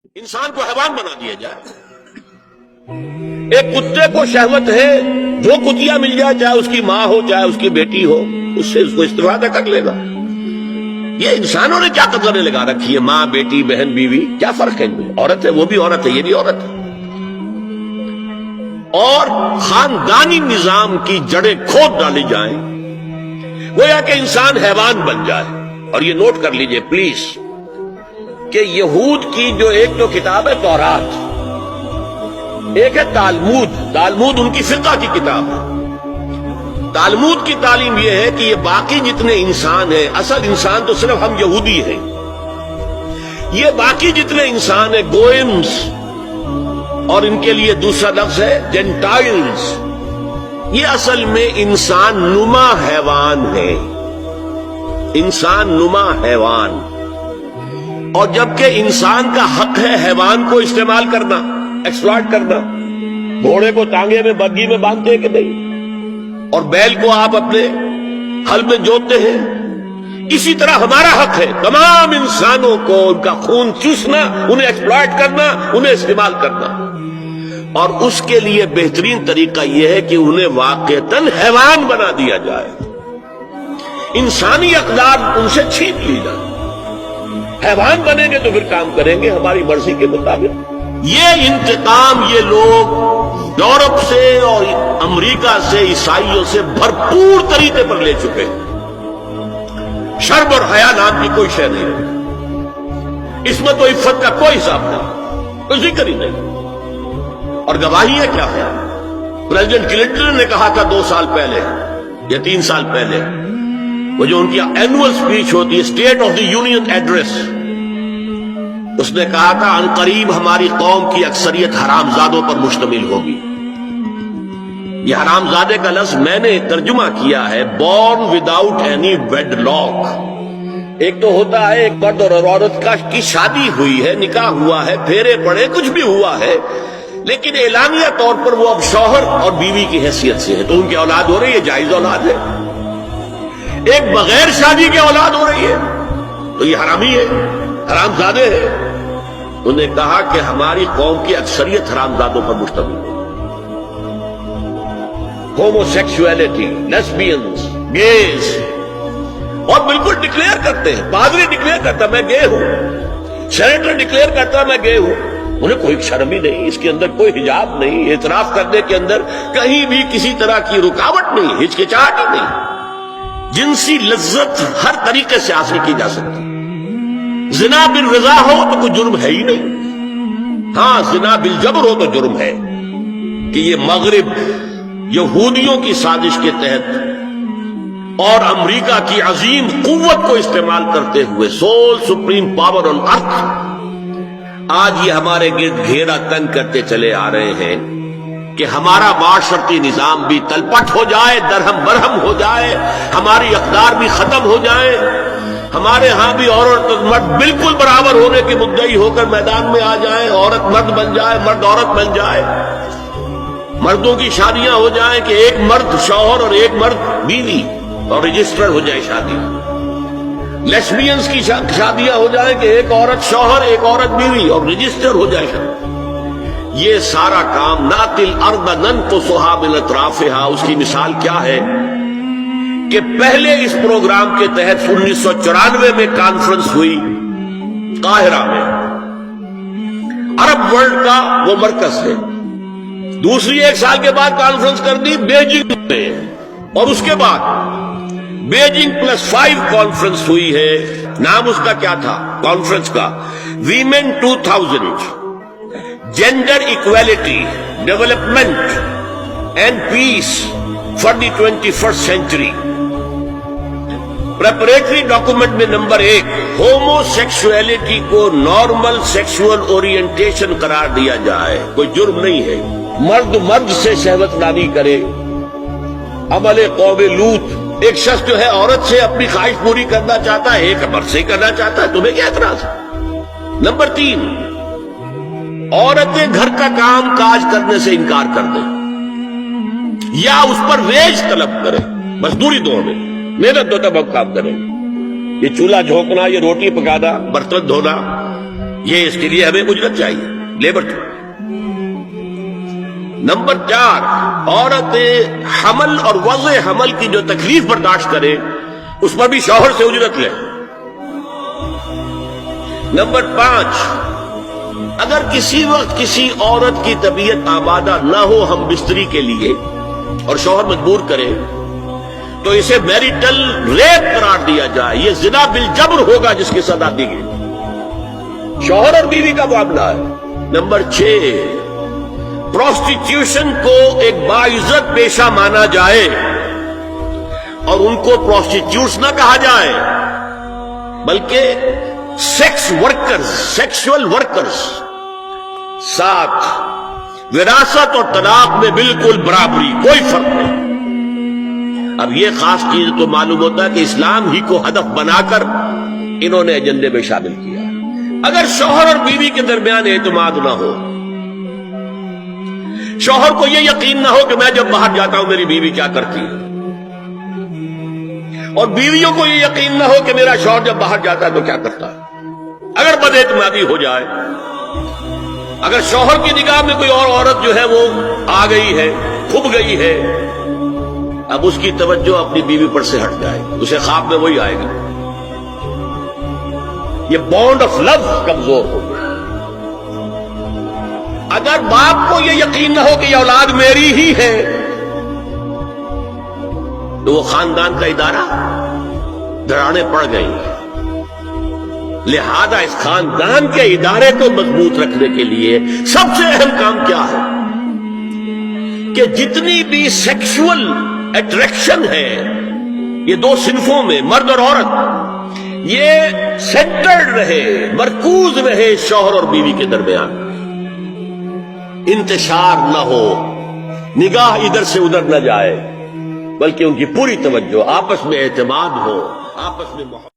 انسان کو حیوان بنا دیا جائے. ایک کتے کو شہوت ہے جو کتیا مل جائے، چاہے اس کی ماں ہو چاہے اس کی بیٹی ہو، اس سے اس کو استفادہ کر لے گا. یہ انسانوں نے کیا قدریں لگا رکھی ہے؟ ماں، بیٹی، بہن، بیوی، کیا فرق ہے ان میں؟ عورت ہے وہ بھی عورت ہے، یہ بھی عورت ہے. اور خاندانی نظام کی جڑیں کھود ڈالی جائیں، گویا کہ انسان حیوان بن جائے. اور یہ نوٹ کر لیجئے پلیز کہ یہود کی جو ایک تو کتاب ہے تورات، ایک ہے تالمود. تالمود ان کی فقہ کی کتاب ہے. تالمود کی تعلیم یہ ہے کہ یہ باقی جتنے انسان ہیں، اصل انسان تو صرف ہم یہودی ہیں، یہ باقی جتنے انسان ہیں گوئمز، اور ان کے لیے دوسرا لفظ ہے جینٹائلز، یہ اصل میں انسان نما حیوان ہے. انسان نما حیوان. اور جبکہ انسان کا حق ہے حیوان کو استعمال کرنا، ایکسپلائٹ کرنا. گھوڑے کو ٹانگے میں بگھی میں باندھتے ہیں کہ نہیں، اور بیل کو آپ اپنے ہل میں جوتتے ہیں. اسی طرح ہمارا حق ہے تمام انسانوں کو ان کا خون چوسنا، انہیں ایکسپلائٹ کرنا، انہیں استعمال کرنا. اور اس کے لیے بہترین طریقہ یہ ہے کہ انہیں واقعتاً حیوان بنا دیا جائے، انسانی اقدار ان سے چھین لی جائے. حیوان بنیں گے تو پھر کام کریں گے ہماری مرضی کے مطابق. یہ انتقام یہ لوگ یورپ سے اور امریکہ سے، عیسائیوں سے بھرپور طریقے پر لے چکے. شرم اور حیا نام کی کوئی شے نہیں، عصمت و عفت کا کوئی حساب نہیں، کوئی ذکر ہی نہیں. اور گواہی ہے کیا ہے؟ پریزیڈنٹ کلنٹن نے کہا تھا 2 سال پہلے یا 3 سال پہلے، وہ جو ان کی اینوئل سپیچ ہوتی ہے، State of the Union address, اس نے کہا تھا عنقریب ہماری قوم کی اکثریت حرام زادوں پر مشتمل ہوگی. یہ حرام زادے کا لفظ میں نے ترجمہ کیا ہے born without any wedlock. ایک تو ہوتا ہے ایک مرد اور عورت کی شادی ہوئی ہے، نکاح ہوا ہے، پھیرے پڑے، کچھ بھی ہوا ہے، لیکن اعلانیہ طور پر وہ اب شوہر اور بیوی کی حیثیت سے ہے، تو ان کی اولاد ہو رہی ہے، جائز اولاد ہے. ایک بغیر شادی کی اولاد ہو رہی ہے تو یہ حرامی ہے، حرام زادے ہے. انہوں نے کہا کہ ہماری قوم کی اکثریت حرام زادوں پر مشتمل ہے. ہومو سیکسولیٹی، لیسبینز، گیز، اور بالکل ڈکلیئر کرتے ہیں. پادری ڈکلیئر کرتا میں گے ہوں، سینیٹر ڈکلیئر کرتا میں گے ہوں. انہیں کوئی شرم ہی نہیں، اس کے اندر کوئی حجاب نہیں، اعتراف کرنے کے اندر کہیں بھی کسی طرح کی رکاوٹ نہیں، ہچکچاہٹ ہی نہیں. جنسی لذت ہر طریقے سے حاصل کی جا سکتی. زنا بالرضا ہو تو کوئی جرم ہے ہی نہیں. ہاں زنا بالجبر ہو تو جرم ہے کہ یہ مغرب یہودیوں کی سازش کے تحت اور امریکہ کی عظیم قوت کو استعمال کرتے ہوئے، سول سپریم پاور آن ارتھ، آج یہ ہمارے گرد گھیرا تنگ کرتے چلے آ رہے ہیں کہ ہمارا معاشرتی نظام بھی تلپٹ ہو جائے، درہم برہم ہو جائے، ہماری اقدار بھی ختم ہو جائے، ہمارے ہاں بھی عورت اور مرد بالکل برابر ہونے کے مدعی ہو کر میدان میں آ جائیں، عورت مرد بن جائے، مرد عورت بن جائے، مردوں کی شادیاں ہو جائیں کہ ایک مرد شوہر اور ایک مرد بیوی اور رجسٹر ہو جائے شادی. لیسبینز کی شادیاں ہو جائیں کہ ایک عورت شوہر ایک عورت بیوی اور رجسٹر ہو جائے شادی. یہ سارا کام ناتل ارض ننقصھا من اطرافھا، اس کی مثال کیا ہے کہ پہلے اس پروگرام کے تحت 1994 میں کانفرنس ہوئی قاہرہ میں، عرب ورلڈ کا وہ مرکز ہے. دوسری 1 سال کے بعد کانفرنس کر دی بیجنگ میں، اور اس کے بعد بیجنگ +5 کانفرنس ہوئی ہے. نام اس کا کیا تھا کانفرنس کا؟ Women 2000، gender equality, development and peace for the 21st century. Preparatory document میں نمبر 1، ہومو سیکسولیٹی کو نارمل سیکسول اورینٹیشن قرار دیا جائے، کوئی جرم نہیں ہے. مرد مرد سے شہوت نانی کرے، عمل قوم لوط. ایک شخص جو ہے عورت سے اپنی خواہش پوری کرنا چاہتا ہے، ایک مرد سے کرنا چاہتا ہے، تمہیں کیا اعتراض ہے؟ نمبر 3، عورتیں گھر کا کام کاج کرنے سے انکار کر دیں یا اس پر ویج طلب کریں، مزدوری دو ہمیں، محنت دو تب ہم کام کریں. یہ چولہا جھونکنا، یہ روٹی پکانا، برتن دھونا، یہ اس کے لیے ہمیں اجرت چاہیے، لیبر چاہیے۔ نمبر 4، عورت حمل اور وضع حمل کی جو تکلیف برداشت کرے اس پر بھی شوہر سے اجرت لے۔ نمبر 5، اگر کسی وقت کسی عورت کی طبیعت آمادہ نہ ہو ہم بستری کے لیے اور شوہر مجبور کرے تو اسے میریٹل ریپ قرار دیا جائے، یہ زنا بالجبر ہوگا جس کی سزا دی گئی، شوہر اور بیوی کا معاملہ ہے۔ نمبر 6، پروسٹیٹیوشن کو ایک باعزت پیشہ مانا جائے اور ان کو پروسٹیٹیوٹس نہ کہا جائے بلکہ سیکس ورکرز، سیکسول ورکرز۔ 7، وراثت اور طلاق میں بالکل برابری، کوئی فرق نہیں۔ اب یہ خاص چیز تو معلوم ہوتا ہے کہ اسلام ہی کو ہدف بنا کر انہوں نے ایجنڈے میں شامل کیا۔ اگر شوہر اور بیوی کے درمیان اعتماد نہ ہو، شوہر کو یہ یقین نہ ہو کہ میں جب باہر جاتا ہوں میری بیوی کیا کرتی ہے، اور بیویوں کو یہ یقین نہ ہو کہ میرا شوہر جب باہر جاتا ہے تو کیا کرتا ہے، اگر بد اعتمادی ہو جائے، اگر شوہر کی نگاہ میں کوئی اور عورت جو ہے وہ آ گئی ہے، کھب گئی ہے، اب اس کی توجہ اپنی بیوی پر سے ہٹ جائے، اسے خواب میں وہی آئے گا، یہ بانڈ آف لو کمزور ہو گیا۔ اگر باپ کو یہ یقین نہ ہو کہ یہ اولاد میری ہی ہے تو وہ خاندان کا ادارہ دراڑیں پڑ گئی۔ لہذا اس خاندان کے ادارے کو مضبوط رکھنے کے لیے سب سے اہم کام کیا ہے کہ جتنی بھی سیکشول اٹریکشن ہے یہ دو صنفوں میں، مرد اور عورت، یہ سینٹرڈ رہے، مرکوز رہے شوہر اور بیوی کے درمیان، انتشار نہ ہو، نگاہ ادھر سے ادھر نہ جائے، بلکہ ان کی پوری توجہ، آپس میں اعتماد ہو، آپس میں محبت۔